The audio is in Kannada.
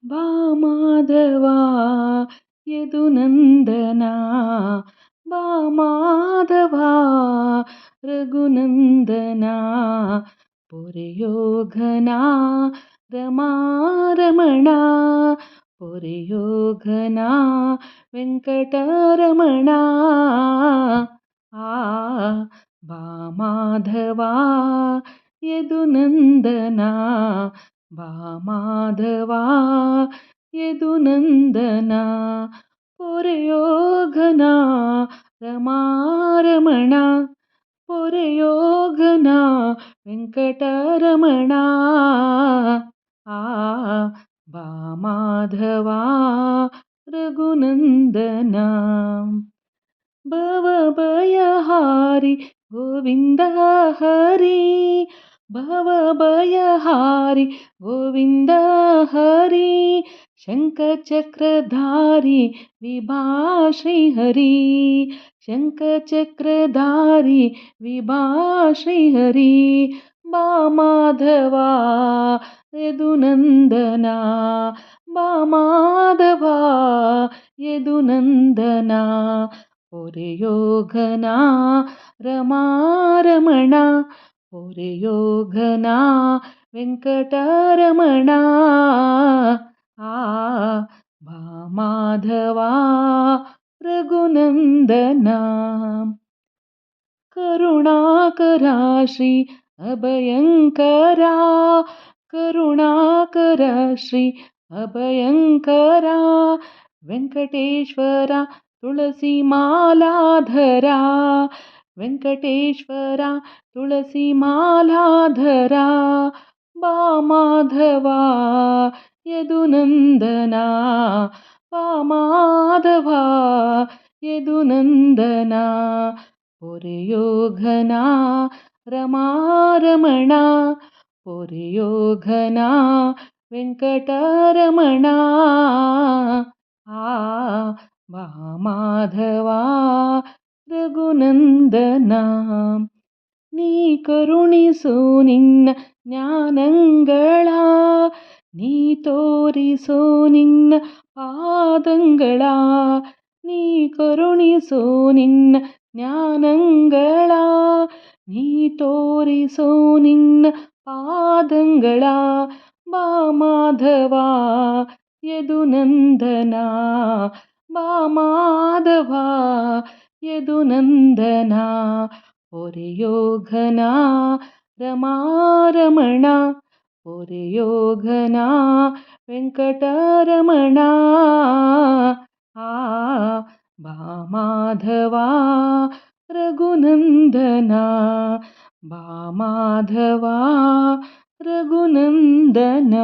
ಬಾ ಮಾಧವ ಯದುನಂದನ ಬಾ ಮಾಧವ ರಘುನಂದನ ಪೊರೆಯೋಘನ ರಮಾರಮಣ ಪೊರೆಯೋಘನ ವೆಂಕಟರಮಣ ಆ ಬಾ ಮಾಧವ ಯದುನಂದನ ಬಾ ಮಾಧವ ಯದುನಂದನ ಪೊರೆಯೋಘನ ರಮಾರಮಣ ಪೊರೆಯೋಘನ ವೆಂಕಟರಮಣ ಆ ಬಾ ಮಾಧವ ರಘುನಂದನ ಭವಭಯಹಾರಿ ಗೋವಿಂದ ಹರಿ ಭವಭಯಹಾರಿ ಗೋವಿಂದ ಹರಿ ಶಂಖಚಕ್ರಧಾರಿ ವಿಭಾ ಶ್ರೀಹರಿ ಶಂಖಚಕ್ರಧಾರಿ ವಿಭಾ ಶ್ರೀಹರಿ ಬಾ ಮಾಧವ ಯದುನಂದನ ಬಾ ಮಾಧವ ಯದುನಂದನ ಪೊರೆಯೋಘನ ರಮಾರಮಣ ಪೊರೆಯೋಘನ ವೆಂಕಟರಮಣ ಆ ಬಾ ಮಾಧವ ರಘುನಂದನ ಕರುಣಾಕರ ಶ್ರೀ ಅಭಯಂಕರ ಕರುಣಾಕರ ಶ್ರೀ ಅಭಯಂಕರ ವೆಂಕಟೇಶ್ವರ ತುಳಸಿ ಮಾಲಾಧರ ವೆಂಕಟೇಶ್ವರ ತುಳಸಿ ಮಾಲಾಧರ ಬಾ ಮಾಧವ ಯದುನಂದನ ಬಾ ಮಾಧವ ಯದುನಂದನ ಪೊರೆಯೋಘನ ರಮಾರಮಣ ಪೊರೆಯೋಘನ ವೆಂಕಟರಮಣ ಆ ಬಾ ಮಾಧವ ರಘುನಂದನ ನೀ ಕರುಣಿಸು ನಿನ್ನ ಜ್ಞಾನಂಗಳ ನೀ ತೋರಿಸೋ ನಿನ್ನ ಪಾದಂಗಳ ನೀ ಕರುಣಿಸೋ ನಿನ್ನ ಜ್ಞಾನಂಗಳ ನೀ ತೋರಿಸೋ ನಿನ್ನ ಪಾದಂಗಳ ಬಾ ಮಾಧವ ಯದುನಂದನ ಬಾ ಮಾಧವ ಯದುನಂದನ ಪೊರೆಯೋಘನ ರಮಾರಮಣ ಪೊರೆಯೋಘನ ವೆಂಕಟರಮಣ ಆ ಬಾ ಮಾಧವ ರಘುನಂದನ ಬಾ ಮಾಧವ ರಘುನಂದನ